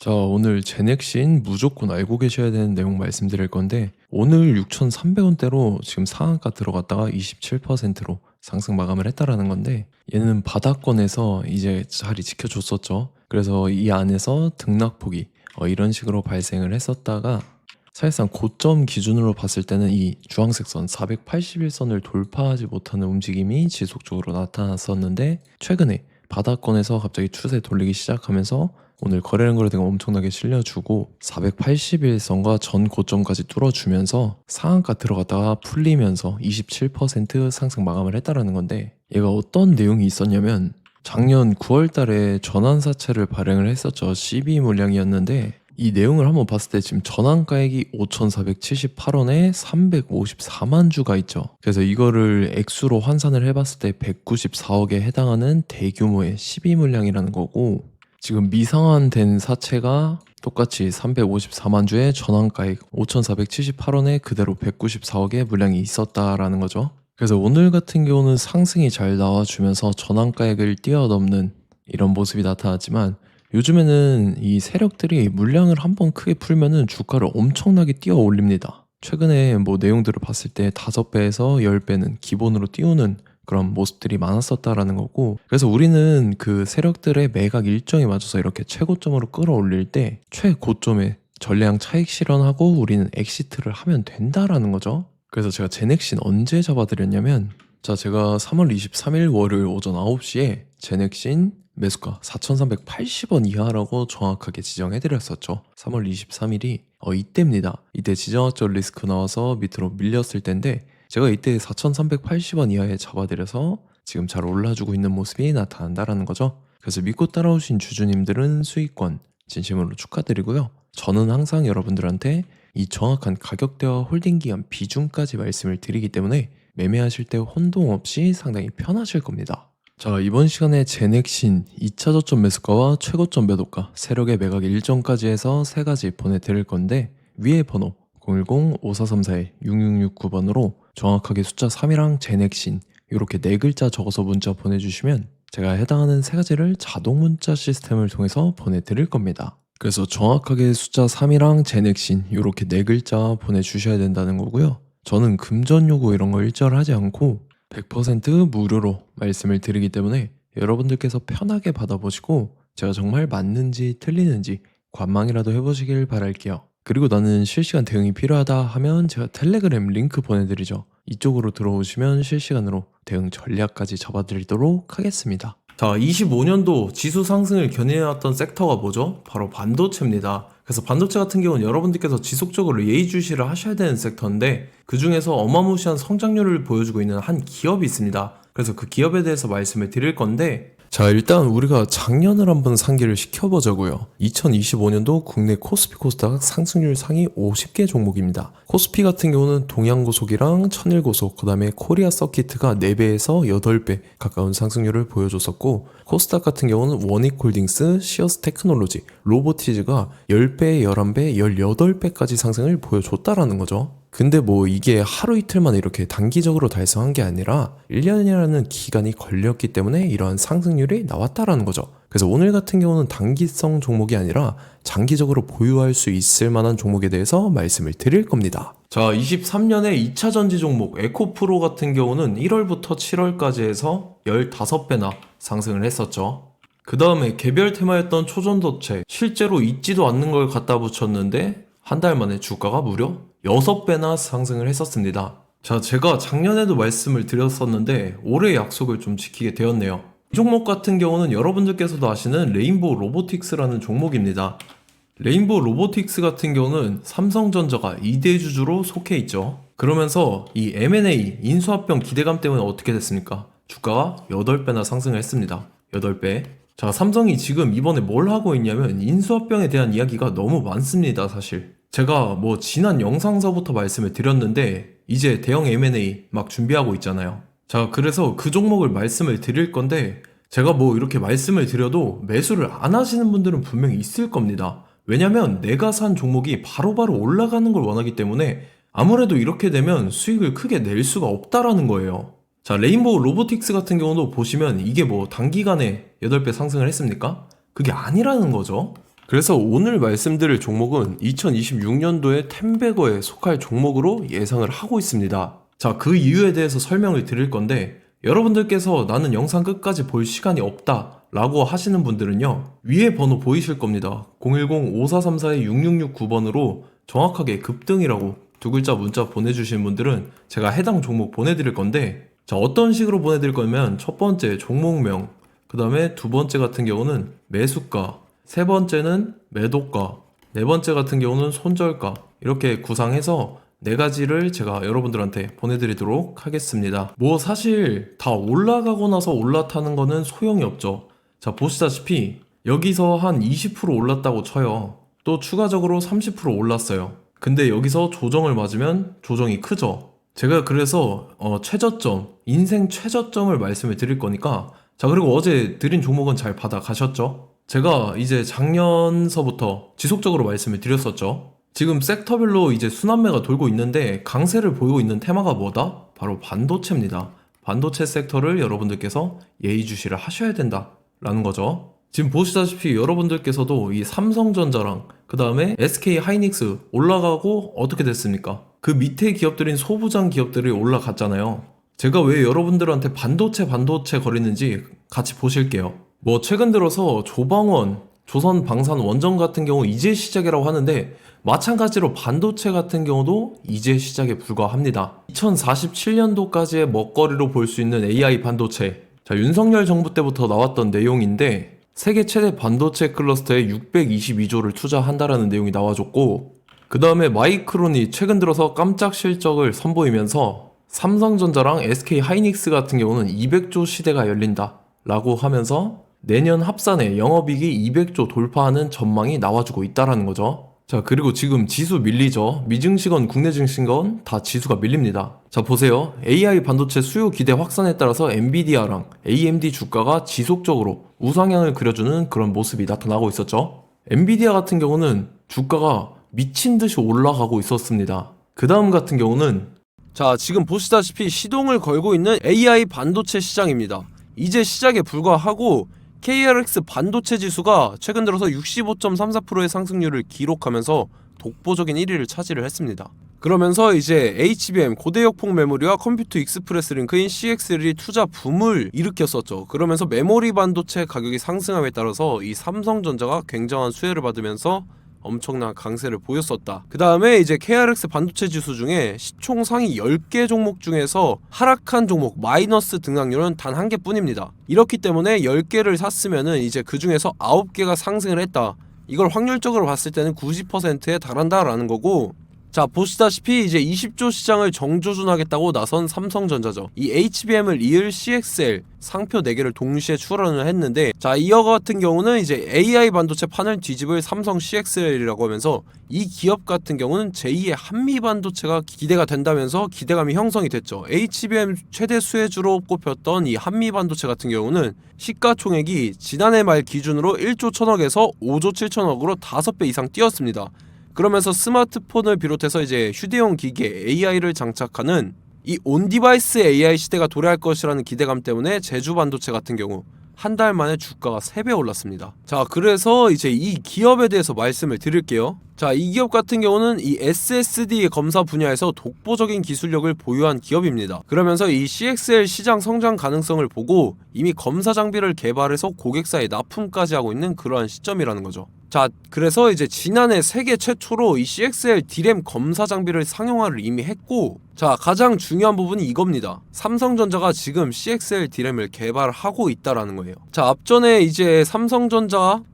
자, 오늘 제넥신 무조건 알고 계셔야 되는 내용 말씀드릴 건데, 오늘 6,300원대로 지금 상한가 들어갔다가 27%로 상승 마감을 했다라는 건데, 얘는 바닥권에서 이제 자리 지켜줬었죠. 그래서 이 안에서 등락폭이 이런 식으로 발생을 했었다가, 사실상 고점 기준으로 봤을 때는 이 주황색 선 481선을 돌파하지 못하는 움직임이 지속적으로 나타났었는데, 최근에 바닥권에서 갑자기 추세 돌리기 시작하면서 오늘 거래량 거래대가 엄청나게 실려주고 481선과 전 고점까지 뚫어주면서 상한가 들어갔다가 풀리면서 27% 상승 마감을 했다라는 건데, 얘가 어떤 내용이 있었냐면 작년 9월 달에 전환사채를 발행을 했었죠. CB 물량이었는데, 이 내용을 한번 봤을 때 지금 전환가액이 5,478원에 354만 주가 있죠. 그래서 이거를 액수로 환산을 해봤을 때 194억에 해당하는 대규모의 12 물량이라는 거고, 지금 미상환된 사채가 똑같이 354만 주의 전환가액 5,478원에 그대로 194억의 물량이 있었다라는 거죠. 그래서 오늘 같은 경우는 상승이 잘 나와주면서 전환가액을 뛰어넘는 이런 모습이 나타났지만, 요즘에는 이 세력들이 물량을 한번 크게 풀면은 주가를 엄청나게 뛰어 올립니다. 최근에 뭐 내용들을 봤을 때 5배에서 10배는 기본으로 띄우는 그런 모습들이 많았었다라는 거고, 그래서 우리는 그 세력들의 매각 일정에 맞춰서 이렇게 최고점으로 끌어올릴 때 최고점에 전량 차익 실현하고 우리는 엑시트를 하면 된다라는 거죠. 그래서 제가 제넥신 언제 잡아드렸냐면, 자, 제가 3월 23일 월요일 오전 9시에 제넥신 매수가 4,380원 이하라고 정확하게 지정해드렸었죠. 3월 23일이 이때입니다. 이때 지정학적 리스크 나와서 밑으로 밀렸을 텐데, 제가 이때 4,380원 이하에 잡아드려서 지금 잘 올라주고 있는 모습이 나타난다라는 거죠. 그래서 믿고 따라오신 주주님들은 수익권 진심으로 축하드리고요. 저는 항상 여러분들한테 이 정확한 가격대와 홀딩기간 비중까지 말씀을 드리기 때문에 매매하실 때 혼동 없이 상당히 편하실 겁니다. 자, 이번 시간에 제넥신 2차 저점 매수가와 최고점 매도가, 세력의 매각 일정까지 해서 3가지 보내드릴 건데, 위에 번호 010-5434-6669번으로 정확하게 숫자 3이랑 제넥신 이렇게 4글자 적어서 문자 보내주시면 제가 해당하는 3가지를 자동 문자 시스템을 통해서 보내드릴 겁니다. 그래서 정확하게 숫자 3이랑 제넥신 이렇게 4글자 보내주셔야 된다는 거고요. 저는 금전 요구 이런 거 일절하지 않고 100% 무료로 말씀을 드리기 때문에 여러분들께서 편하게 받아보시고 제가 정말 맞는지 틀리는지 관망이라도 해보시길 바랄게요. 그리고 나는 실시간 대응이 필요하다 하면 제가 텔레그램 링크 보내드리죠. 이쪽으로 들어오시면 실시간으로 대응 전략까지 잡아드리도록 하겠습니다. 자, 25년도 지수 상승을 견인해왔던 섹터가 뭐죠? 바로 반도체입니다. 그래서 반도체 같은 경우는 여러분들께서 지속적으로 예의주시를 하셔야 되는 섹터인데, 그 중에서 어마무시한 성장률을 보여주고 있는 한 기업이 있습니다. 그래서 그 기업에 대해서 말씀을 드릴 건데, 자, 일단 우리가 작년을 한번 상기를 시켜보자고요. 2025년도 국내 코스피 코스닥 상승률 상위 50개 종목입니다. 코스피 같은 경우는 동양고속이랑 천일고속, 그 다음에 코리아 서키트가 4배에서 8배 가까운 상승률을 보여줬었고, 코스닥 같은 경우는 원익홀딩스, 시어스 테크놀로지, 로보티즈가 10배, 11배, 18배까지 상승을 보여줬다라는 거죠. 근데 뭐 이게 하루 이틀만 이렇게 단기적으로 달성한 게 아니라 1년이라는 기간이 걸렸기 때문에 이러한 상승률이 나왔다라는 거죠. 그래서 오늘 같은 경우는 단기성 종목이 아니라 장기적으로 보유할 수 있을 만한 종목에 대해서 말씀을 드릴 겁니다. 자, 23년에 2차 전지 종목 에코프로 같은 경우는 1월부터 7월까지 해서 15배나 상승을 했었죠. 그 다음에 개별 테마였던 초전도체, 실제로 있지도 않는 걸 갖다 붙였는데 한 달 만에 주가가 무려 6배나 상승을 했었습니다. 자, 제가 작년에도 말씀을 드렸었는데 올해 약속을 좀 지키게 되었네요. 이 종목 같은 경우는 여러분들께서도 아시는 레인보우 로보틱스라는 종목입니다. 레인보우 로보틱스 같은 경우는 삼성전자가 2대 주주로 속해 있죠. 그러면서 이 M&A 인수합병 기대감 때문에 어떻게 됐습니까? 주가가 8배나 상승을 했습니다. 8배. 자, 삼성이 지금 이번에 뭘 하고 있냐면 인수합병에 대한 이야기가 너무 많습니다, 사실. 제가 뭐 지난 영상서부터 말씀을 드렸는데 이제 대형 M&A 막 준비하고 있잖아요. 자, 그래서 그 종목을 말씀을 드릴 건데, 제가 뭐 이렇게 말씀을 드려도 매수를 안 하시는 분들은 분명히 있을 겁니다. 왜냐면 내가 산 종목이 바로바로 올라가는 걸 원하기 때문에 아무래도 이렇게 되면 수익을 크게 낼 수가 없다라는 거예요. 자, 레인보우 로보틱스 같은 경우도 보시면 이게 뭐 단기간에 8배 상승을 했습니까? 그게 아니라는 거죠. 그래서 오늘 말씀드릴 종목은 2026년도에 텐베거에 속할 종목으로 예상을 하고 있습니다. 자, 그 이유에 대해서 설명을 드릴 건데, 여러분들께서 나는 영상 끝까지 볼 시간이 없다 라고 하시는 분들은요, 위에 번호 보이실 겁니다. 010-5434-6669번으로 정확하게 급등이라고 두 글자 문자 보내주신 분들은 제가 해당 종목 보내드릴 건데, 자, 어떤 식으로 보내드릴 거냐면, 첫 번째 종목명, 그 다음에 두 번째 같은 경우는 매수가, 세 번째는 매도가, 네 번째 같은 경우는 손절가, 이렇게 구상해서 네 가지를 제가 여러분들한테 보내드리도록 하겠습니다. 뭐 사실 다 올라가고 나서 올라타는 거는 소용이 없죠. 자, 보시다시피 여기서 한 20% 올랐다고 쳐요. 또 추가적으로 30% 올랐어요. 근데 여기서 조정을 맞으면 조정이 크죠. 제가 그래서 최저점, 인생 최저점을 말씀을 드릴 거니까, 자, 그리고 어제 드린 종목은 잘 받아가셨죠? 제가 이제 작년서부터 지속적으로 말씀을 드렸었죠. 지금 섹터별로 이제 순환매가 돌고 있는데 강세를 보이고 있는 테마가 뭐다? 바로 반도체입니다. 반도체 섹터를 여러분들께서 예의주시를 하셔야 된다라는 거죠. 지금 보시다시피 여러분들께서도 이 삼성전자랑 그 다음에 SK 하이닉스 올라가고 어떻게 됐습니까? 그 밑에 기업들인 소부장 기업들이 올라갔잖아요. 제가 왜 여러분들한테 반도체 거리는지 같이 보실게요. 뭐 최근 들어서 조방원, 조선방산 원전 같은 경우 이제 시작이라고 하는데, 마찬가지로 반도체 같은 경우도 이제 시작에 불과합니다. 2047년도까지의 먹거리로 볼 수 있는 AI 반도체. 자, 윤석열 정부 때부터 나왔던 내용인데, 세계 최대 반도체 클러스터에 622조를 투자한다라는 내용이 나와줬고, 그 다음에 마이크론이 최근 들어서 깜짝 실적을 선보이면서 삼성전자랑 SK 하이닉스 같은 경우는 200조 시대가 열린다 라고 하면서 내년 합산에 영업이익이 200조 돌파하는 전망이 나와주고 있다라는 거죠. 자, 그리고 지금 지수 밀리죠. 미증시건 국내 증시건 다 지수가 밀립니다. 자, 보세요. AI 반도체 수요 기대 확산에 따라서 엔비디아랑 AMD 주가가 지속적으로 우상향을 그려주는 그런 모습이 나타나고 있었죠. 엔비디아 같은 경우는 주가가 미친 듯이 올라가고 있었습니다. 그 다음 같은 경우는, 자, 지금 보시다시피 시동을 걸고 있는 AI 반도체 시장입니다. 이제 시작에 불과하고 KRX 반도체 지수가 최근 들어서 65.34%의 상승률을 기록하면서 독보적인 1위를 차지를 했습니다. 그러면서 이제 HBM 고대역폭 메모리와 컴퓨터 익스프레스 링크인 CXL이 투자 붐을 일으켰었죠. 그러면서 메모리 반도체 가격이 상승함에 따라서 이 삼성전자가 굉장한 수혜를 받으면서 엄청난 강세를 보였었다. 그 다음에 이제 KRX 반도체 지수 중에 시총 상위 10개 종목 중에서 하락한 종목 마이너스 등락률은 단 한 개뿐입니다. 이렇기 때문에 10개를 샀으면은 이제 그 중에서 9개가 상승을 했다. 이걸 확률적으로 봤을 때는 90%에 달한다라는 거고, 자, 보시다시피 이제 20조 시장을 정조준하겠다고 나선 삼성전자죠. 이 HBM을 이을 CXL 상표 4개를 동시에 출원을 했는데, 자, 이어 같은 경우는 이제 AI 반도체 판을 뒤집을 삼성 CXL이라고 하면서 이 기업 같은 경우는 제2의 한미 반도체가 기대가 된다면서 기대감이 형성이 됐죠. HBM 최대 수혜주로 꼽혔던 이 한미 반도체 같은 경우는 시가총액이 지난해 말 기준으로 1조 1000억에서 5조 7천억으로 5배 이상 뛰었습니다. 그러면서 스마트폰을 비롯해서 이제 휴대용 기기에 AI를 장착하는 이 온디바이스 AI 시대가 도래할 것이라는 기대감 때문에 제주 반도체 같은 경우 한 달 만에 주가가 3배 올랐습니다. 자, 그래서 이제 이 기업에 대해서 말씀을 드릴게요. 자, 이 기업 같은 경우는 이 SSD 검사 분야에서 독보적인 기술력을 보유한 기업입니다. 그러면서 이 CXL 시장 성장 가능성을 보고 이미 검사 장비를 개발해서 고객사에 납품까지 하고 있는 그러한 시점이라는 거죠. 자, 그래서 이제 지난해 세계 최초로 이 CXL D램 검사 장비를 상용화를 이미 했고, 자, 가장 중요한 부분이 이겁니다. 삼성전자가 지금 CXL D램을 개발하고 있다라는 거예요. 자, 앞전에 이제 삼성전자가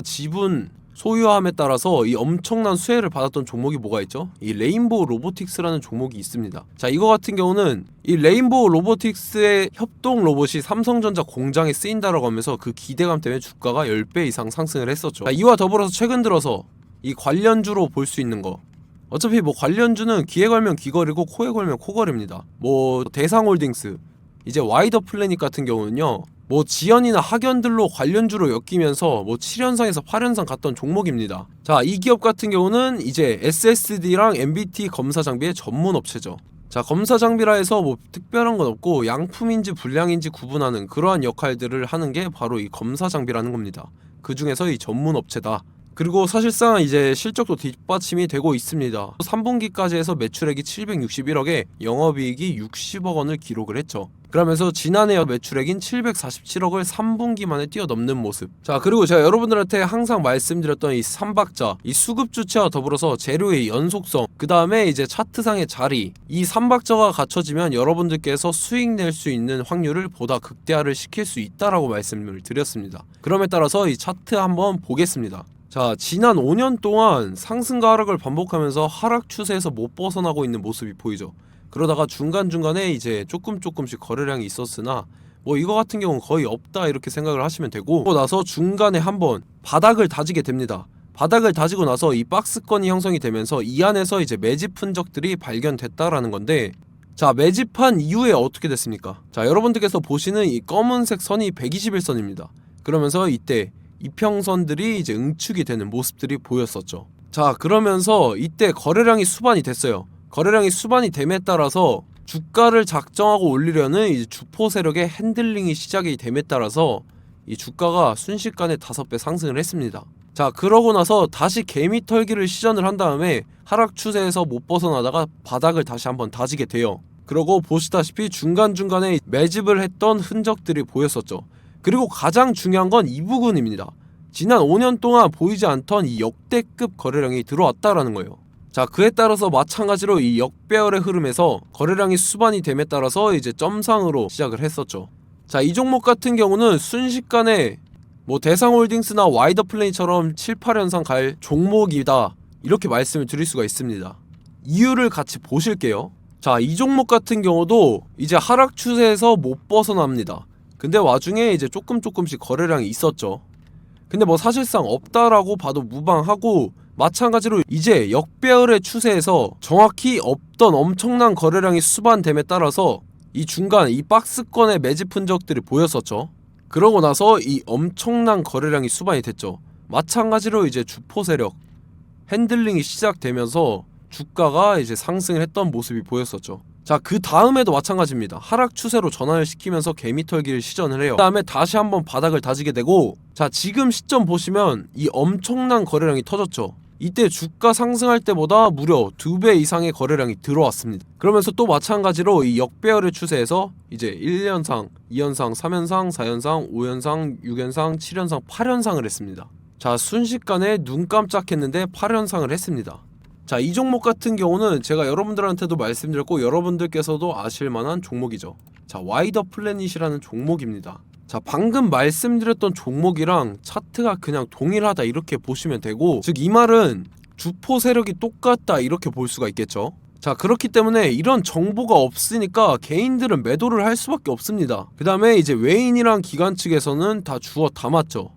지분 소유함에 따라서 이 엄청난 수혜를 받았던 종목이 뭐가 있죠? 이 레인보우 로보틱스라는 종목이 있습니다. 자, 이거 같은 경우는 이 레인보우 로보틱스의 협동 로봇이 삼성전자 공장에 쓰인다라고 하면서 그 기대감 때문에 주가가 10배 이상 상승을 했었죠. 자, 이와 더불어서 최근 들어서 이 관련주로 볼 수 있는 거, 어차피 뭐 관련주는 귀에 걸면 귀걸이고 코에 걸면 코걸입니다. 뭐 대상홀딩스, 이제 와이더 플래닛 같은 경우는요, 뭐 지연이나 학연들로 관련주로 엮이면서 뭐 7연상에서 8연상 갔던 종목입니다. 자, 이 기업 같은 경우는 이제 SSD랑 MBT 검사 장비의 전문 업체죠. 자, 검사 장비라 해서 뭐 특별한 건 없고 양품인지 불량인지 구분하는 그러한 역할들을 하는 게 바로 이 검사 장비라는 겁니다. 그 중에서 이 전문 업체다. 그리고 사실상 이제 실적도 뒷받침이 되고 있습니다. 3분기까지 해서 매출액이 761억에 영업이익이 60억 원을 기록을 했죠. 그러면서 지난해 매출액인 747억을 3분기 만에 뛰어넘는 모습. 자, 그리고 제가 여러분들한테 항상 말씀드렸던 이 3박자, 이 수급 주체와 더불어서 재료의 연속성, 그 다음에 이제 차트상의 자리, 이 3박자가 갖춰지면 여러분들께서 수익 낼 수 있는 확률을 보다 극대화를 시킬 수 있다라고 말씀을 드렸습니다. 그럼에 따라서 이 차트 한번 보겠습니다. 자, 지난 5년 동안 상승과 하락을 반복하면서 하락 추세에서 못 벗어나고 있는 모습이 보이죠. 그러다가 중간중간에 이제 조금씩 거래량이 있었으나 뭐 이거 같은 경우는 거의 없다 이렇게 생각을 하시면 되고, 그러고 나서 중간에 한번 바닥을 다지게 됩니다. 바닥을 다지고 나서 이 박스권이 형성이 되면서 이 안에서 이제 매집 흔적들이 발견됐다라는 건데, 자, 매집한 이후에 어떻게 됐습니까? 자, 여러분들께서 보시는 이 검은색 선이 121선입니다. 그러면서 이때 이평선들이 이제 응축이 되는 모습들이 보였었죠. 자, 그러면서 이때 거래량이 수반이 됐어요. 거래량이 수반이 됨에 따라서 주가를 작정하고 올리려는 이제 주포 세력의 핸들링이 시작이 됨에 따라서 이 주가가 순식간에 5배 상승을 했습니다. 자, 그러고 나서 다시 개미 털기를 시전을 한 다음에 하락 추세에서 못 벗어나다가 바닥을 다시 한번 다지게 돼요. 그러고 보시다시피 중간중간에 매집을 했던 흔적들이 보였었죠. 그리고 가장 중요한 건 이 부분입니다. 지난 5년 동안 보이지 않던 이 역대급 거래량이 들어왔다라는 거예요. 자, 그에 따라서 마찬가지로 이 역배열의 흐름에서 거래량이 수반이 됨에 따라서 이제 점상으로 시작을 했었죠. 자, 이 종목 같은 경우는 순식간에 뭐 대상홀딩스나 와이더플레이처럼 7, 8연상 갈 종목이다 이렇게 말씀을 드릴 수가 있습니다. 이유를 같이 보실게요. 자, 이 종목 같은 경우도 이제 하락 추세에서 못 벗어납니다. 근데 와중에 이제 조금씩 거래량이 있었죠. 근데 뭐 사실상 없다라고 봐도 무방하고, 마찬가지로 이제 역배열의 추세에서 정확히 없던 엄청난 거래량이 수반됨에 따라서 이 중간 이 박스권의 매집 흔적들이 보였었죠. 그러고 나서 이 엄청난 거래량이 수반이 됐죠. 마찬가지로 이제 주포 세력 핸들링이 시작되면서 주가가 이제 상승을 했던 모습이 보였었죠. 자, 그 다음에도 마찬가지입니다. 하락 추세로 전환을 시키면서 개미털기를 시전을 해요. 그 다음에 다시 한번 바닥을 다지게 되고, 자, 지금 시점 보시면 이 엄청난 거래량이 터졌죠. 이때 주가 상승할 때보다 무려 2배 이상의 거래량이 들어왔습니다. 그러면서 또 마찬가지로 이 역배열의 추세에서 이제 1연상, 2연상, 3연상, 4연상, 5연상, 6연상, 7연상, 8연상을 했습니다. 자, 순식간에 눈 깜짝했는데 8연상을 했습니다. 자, 이 종목 같은 경우는 제가 여러분들한테도 말씀드렸고 여러분들께서도 아실만한 종목이죠. 자, 와이더 플래닛이라는 종목입니다. 자, 방금 말씀드렸던 종목이랑 차트가 그냥 동일하다 이렇게 보시면 되고, 즉 이 말은 주포 세력이 똑같다 이렇게 볼 수가 있겠죠. 자, 그렇기 때문에 이런 정보가 없으니까 개인들은 매도를 할 수밖에 없습니다. 그 다음에 이제 외인이랑 기관 측에서는 다 주워 담았죠.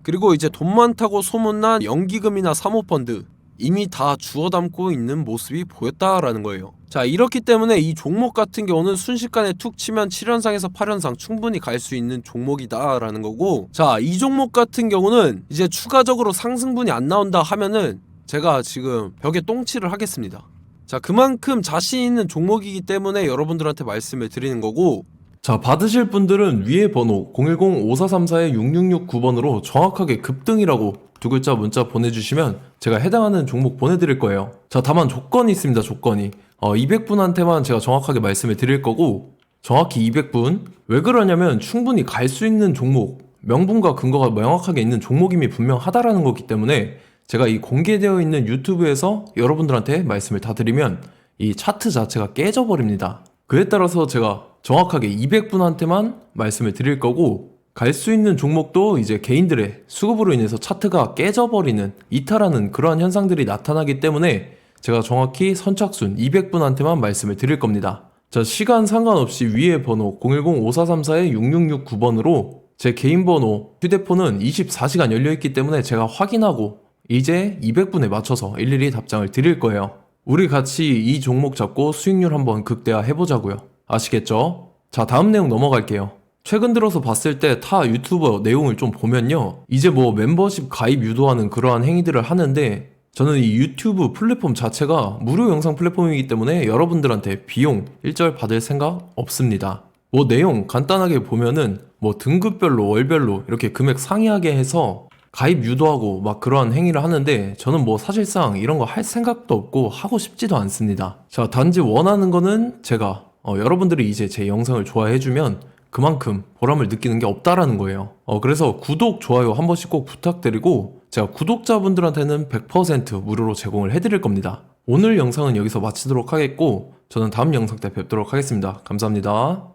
그리고 이제 돈 많다고 소문난 연기금이나 사모펀드 이미 다 주워 담고 있는 모습이 보였다라는 거예요. 자, 이렇기 때문에 이 종목 같은 경우는 순식간에 툭 치면 7연상에서 8연상 충분히 갈 수 있는 종목이다 라는 거고, 자, 이 종목 같은 경우는 이제 추가적으로 상승분이 안 나온다 하면은 제가 지금 벽에 똥칠을 하겠습니다. 자, 그만큼 자신 있는 종목이기 때문에 여러분들한테 말씀을 드리는 거고, 자, 받으실 분들은 위에 번호 010-5434-6669번으로 정확하게 급등이라고 두 글자 문자 보내주시면 제가 해당하는 종목 보내드릴 거예요. 자, 다만 조건이 있습니다. 조건이 200분한테만 제가 정확하게 말씀을 드릴 거고, 정확히 200분. 왜 그러냐면 충분히 갈 수 있는 종목, 명분과 근거가 명확하게 있는 종목임이 분명하다라는 거기 때문에 제가 이 공개되어 있는 유튜브에서 여러분들한테 말씀을 다 드리면 이 차트 자체가 깨져버립니다. 그에 따라서 제가 정확하게 200분한테만 말씀을 드릴 거고, 갈 수 있는 종목도 이제 개인들의 수급으로 인해서 차트가 깨져버리는, 이탈하는 그러한 현상들이 나타나기 때문에 제가 정확히 선착순 200분한테만 말씀을 드릴 겁니다. 자, 시간 상관없이 위에 번호 010-5434-6669번으로 제 개인 번호, 휴대폰은 24시간 열려있기 때문에 제가 확인하고 이제 200분에 맞춰서 일일이 답장을 드릴 거예요. 우리 같이 이 종목 잡고 수익률 한번 극대화 해보자고요. 아시겠죠? 자, 다음 내용 넘어갈게요. 최근 들어서 봤을 때 타 유튜버 내용을 좀 보면요, 이제 뭐 멤버십 가입 유도하는 그러한 행위들을 하는데, 저는 이 유튜브 플랫폼 자체가 무료 영상 플랫폼이기 때문에 여러분들한테 비용 일절 받을 생각 없습니다. 뭐 내용 간단하게 보면은 뭐 등급별로 월별로 이렇게 금액 상이하게 해서 가입 유도하고 막 그러한 행위를 하는데 저는 뭐 사실상 이런 거 할 생각도 없고 하고 싶지도 않습니다. 자, 단지 원하는 거는 제가 여러분들이 이제 제 영상을 좋아해주면 그만큼 보람을 느끼는 게 없다라는 거예요. 그래서 구독, 좋아요 한 번씩 꼭 부탁드리고 제가 구독자분들한테는 100% 무료로 제공을 해드릴 겁니다. 오늘 영상은 여기서 마치도록 하겠고 저는 다음 영상 때 뵙도록 하겠습니다. 감사합니다.